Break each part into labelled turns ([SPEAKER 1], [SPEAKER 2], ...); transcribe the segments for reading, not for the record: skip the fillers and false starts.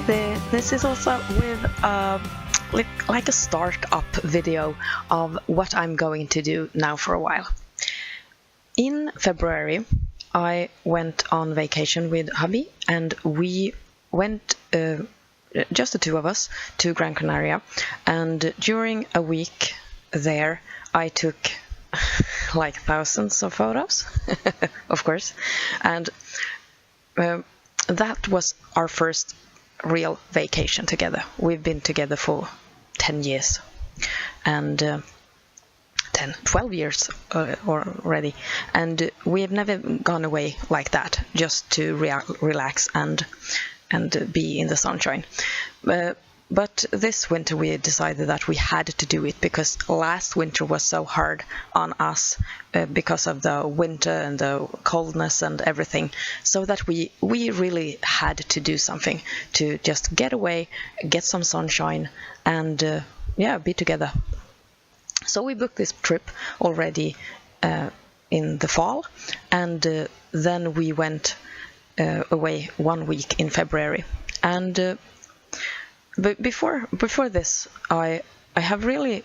[SPEAKER 1] This is also with like a start-up video of what I'm going to do now for a while. In February, I went on vacation with hubby, and we went, just the two of us, to Gran Canaria. And during a week there, I took like thousands of photos, of course. And that was our first real vacation together. We've been together for 10 years and 12 years already, and we have never gone away like that just to relax and be in the sunshine. But this winter we decided that we had to do it because last winter was so hard on us because of the winter and the coldness and everything, so that we really had to do something to just get away, get some sunshine, and be together. So we booked this trip already in the fall, and then we went away 1 week in February. And but before this, I have really,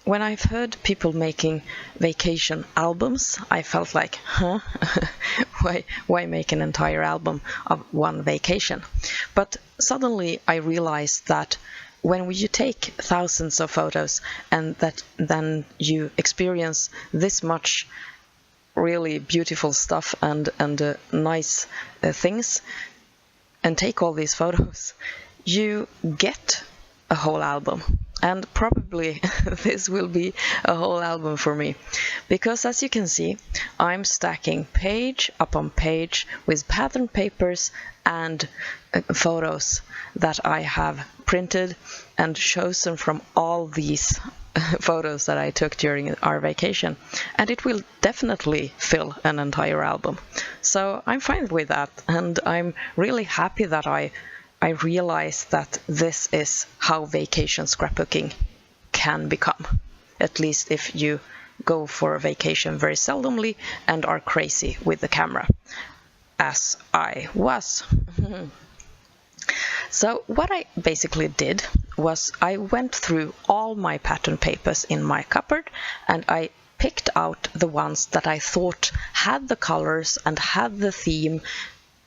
[SPEAKER 1] when I've heard people making vacation albums, I felt like, why make an entire album of one vacation? But suddenly I realized that when you take thousands of photos and that then you experience this much really beautiful stuff and nice things, and take all these photos, you get a whole album. And probably this will be a whole album for me, because as you can see, I'm stacking page upon page with pattern papers and photos that I have printed and chosen from all these photos that I took during our vacation, and it will definitely fill an entire album. So I'm fine with that, and I'm really happy that I realized that this is how vacation scrapbooking can become, at least if you go for a vacation very seldomly and are crazy with the camera, as I was. So what I basically did was I went through all my pattern papers in my cupboard, and I picked out the ones that I thought had the colors and had the theme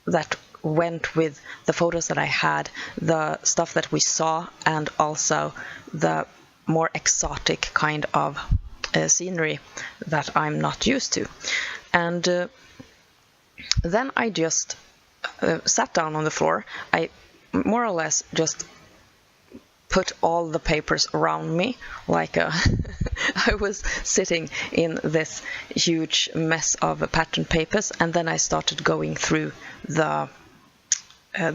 [SPEAKER 1] that went with the photos that I had, the stuff that we saw, and also the more exotic kind of scenery that I'm not used to. And then I just sat down on the floor. I more or less just put all the papers around me like I was sitting in this huge mess of pattern papers, and then I started going through the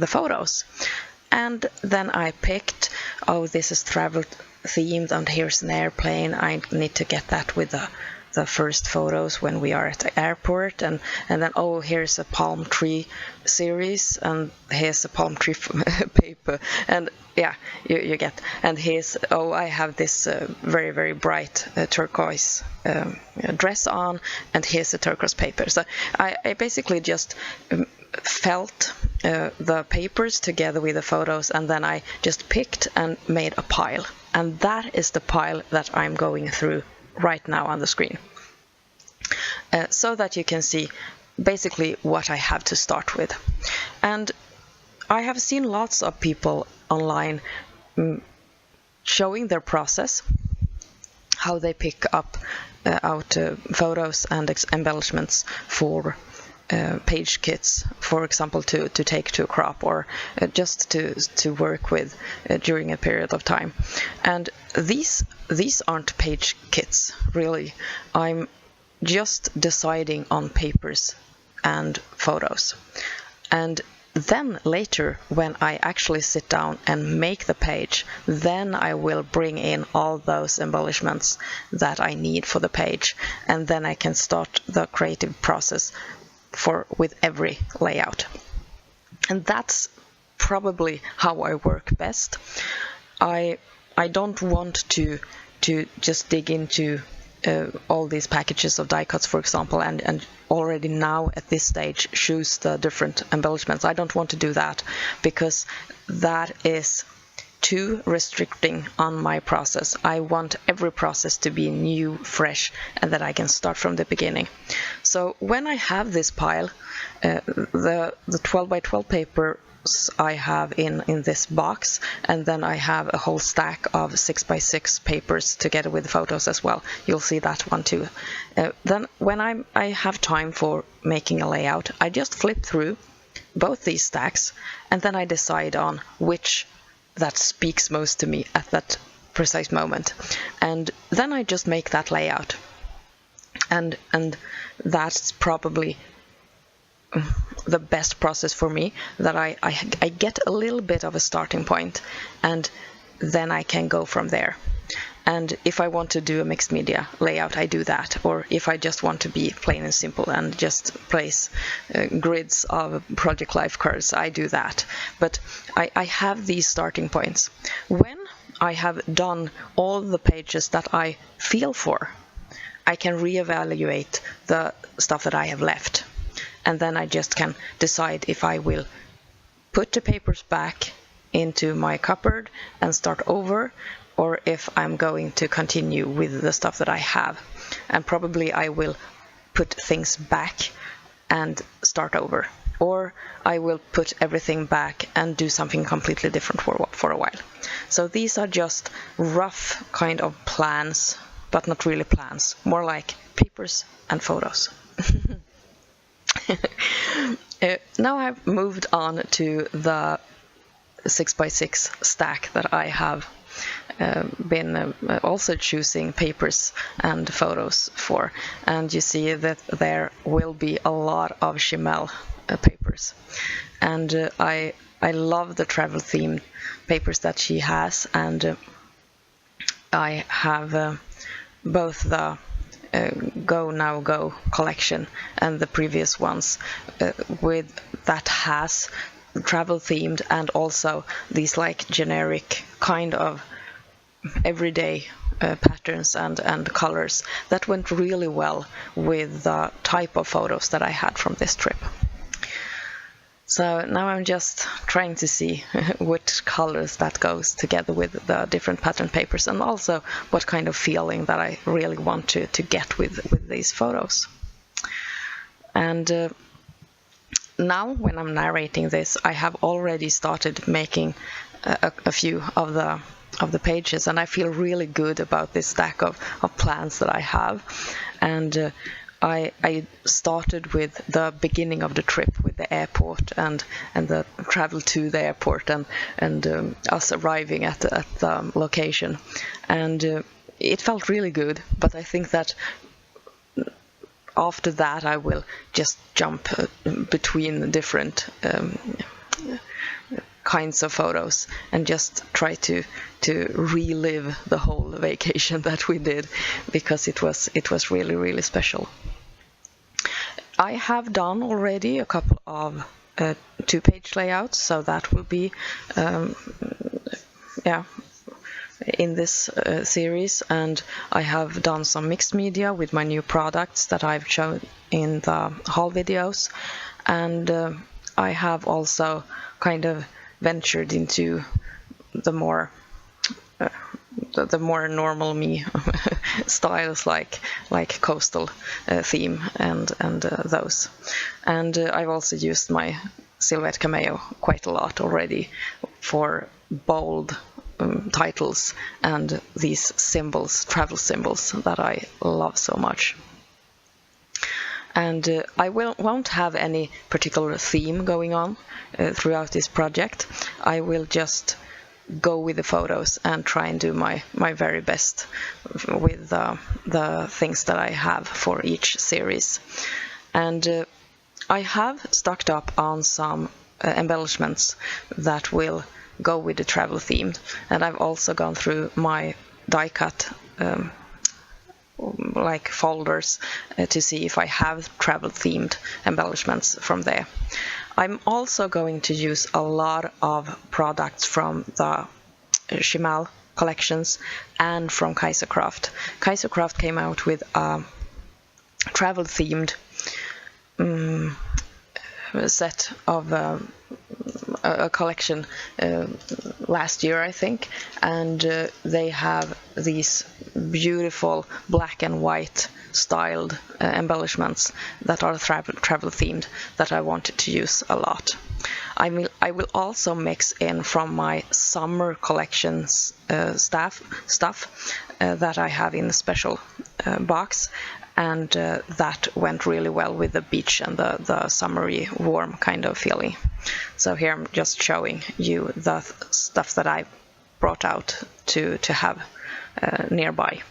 [SPEAKER 1] photos. And then I picked, this is travel themed, and here's an airplane. I need to get that with the first photos when we are at the airport, and then here's a palm tree series, and here's a palm tree paper, and you get, and here's I have this very, very bright turquoise dress on, and here's a turquoise paper. So I basically just felt the papers together with the photos, and then I just picked and made a pile, and that is the pile that I'm going through right now on the screen, so that you can see basically what I have to start with. And I have seen lots of people online showing their process, how they pick out photos and embellishments for page kits, for example, to take to a crop, or just to work with during a period of time. And these aren't page kits, really. I'm just deciding on papers and photos. And then later, when I actually sit down and make the page, then I will bring in all those embellishments that I need for the page, and then I can start the creative process with every layout. And that's probably how I work best. I don't want to just dig into all these packages of die cuts, for example, and already now at this stage choose the different embellishments. I don't want to do that because that is too restricting on my process. I want every process to be new, fresh, and that I can start from the beginning. So when I have this pile, the 12 by 12 paper I have in this box, and then I have a whole stack of 6 by 6 papers together with photos as well. You'll see that one too. Then when I have time for making a layout, I just flip through both these stacks, and then I decide on which that speaks most to me at that precise moment, and then I just make that layout, and that's probably the best process for me, that I get a little bit of a starting point, and then I can go from there. And if I want to do a mixed media layout, I do that. Or if I just want to be plain and simple and just place grids of project life curves, I do that. But I have these starting points. When I have done all the pages that I feel for, I can reevaluate the stuff that I have left. And then I just can decide if I will put the papers back into my cupboard and start over, or if I'm going to continue with the stuff that I have. And probably I will put things back and start over, or I will put everything back and do something completely different for a while. So these are just rough kind of plans, but not really plans, more like papers and photos. Now I've moved on to the 6 by 6 stack that I have been also choosing papers and photos for, and you see that there will be a lot of Chimel papers, and I love the travel themed papers that she has, and I have both the Go Now Go collection and the previous ones with that has travel themed and also these like generic kind of everyday patterns and colors that went really well with the type of photos that I had from this trip. So now I'm just trying to see which colors that goes together with the different pattern papers, and also what kind of feeling that I really want to get with these photos. And now when I'm narrating this, I have already started making a few of the pages, and I feel really good about this stack of plans that I have. And I started with the beginning of the trip, with the airport and the travel to the airport and us arriving at the location, and it felt really good. But I think that after that I will just jump between different kinds of photos and just try to relive the whole vacation that we did, because it was really, really special. I have done already a couple of 2-page layouts, so that will be in this series, and I have done some mixed media with my new products that I've shown in the haul videos, and I have also kind of ventured into the more normal me styles, like coastal theme and those. And I've also used my Silhouette Cameo quite a lot already for bold titles and these symbols, travel symbols that I love so much. And I won't have any particular theme going on throughout this project. I will just go with the photos and try and do my very best with the things that I have for each series. And I have stocked up on some embellishments that will go with the travel theme, and I've also gone through my die cut like folders to see if I have travel themed embellishments from there. I'm also going to use a lot of products from the Chimel collections and from Kaisercraft. Kaisercraft came out with a travel-themed set of a collection last year, I think, and they have these beautiful black and white styled embellishments that are travel themed that I wanted to use a lot. I will also mix in from my summer collections stuff that I have in a special box, and that went really well with the beach and the summery warm kind of feeling. So here I'm just showing you the stuff that I brought out to have nearby.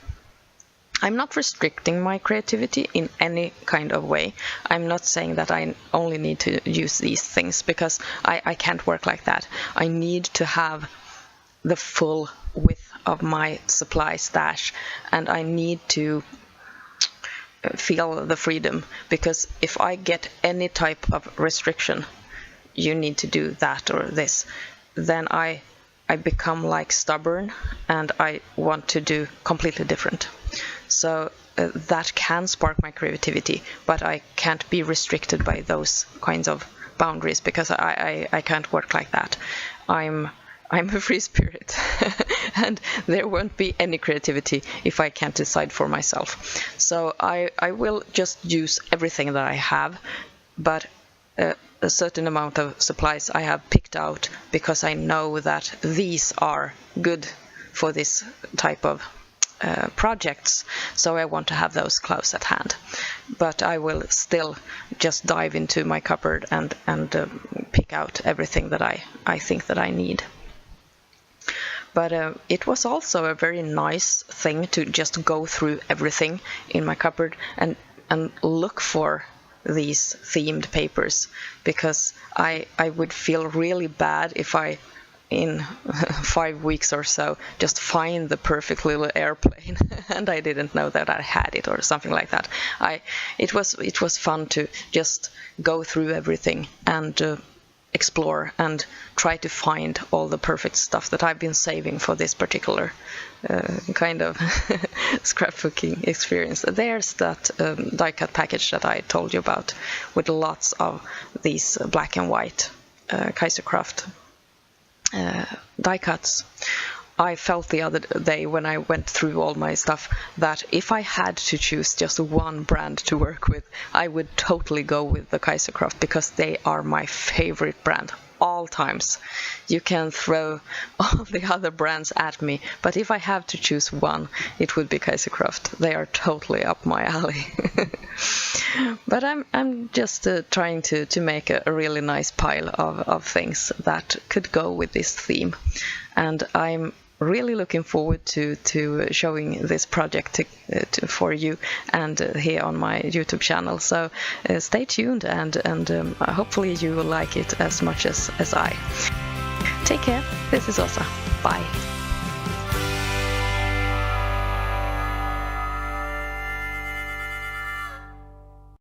[SPEAKER 1] I'm not restricting my creativity in any kind of way. I'm not saying that I only need to use these things, because I can't work like that. I need to have the full width of my supply stash, and I need to feel the freedom, because if I get any type of restriction, you need to do that or this, then I become like stubborn and I want to do completely different. So that can spark my creativity, but I can't be restricted by those kinds of boundaries, because I can't work like that. I'm a free spirit and there won't be any creativity if I can't decide for myself. So I will just use everything that I have, but a certain amount of supplies I have picked out because I know that these are good for this type of projects, so I want to have those close at hand. But I will still just dive into my cupboard and pick out everything that I think that I need. But it was also a very nice thing to just go through everything in my cupboard and look for these themed papers, because I would feel really bad if I in 5 weeks or so just find the perfect little airplane and I didn't know that I had it or something like that. It was fun to just go through everything and explore and try to find all the perfect stuff that I've been saving for this particular kind of scrapbooking experience. There's that die cut package that I told you about with lots of these black and white Kaisercraft die cuts. I felt the other day when I went through all my stuff that if I had to choose just one brand to work with, I would totally go with the Kaisercraft, because they are my favorite brand all times. You can throw all the other brands at me, but if I have to choose one, it would be Kaisercraft. They are totally up my alley. But I'm just trying to make a really nice pile of things that could go with this theme, and I'm really looking forward to showing this project for you and here on my YouTube channel. So stay tuned and hopefully you will like it as much as I. Take care. This is Åsa. Bye.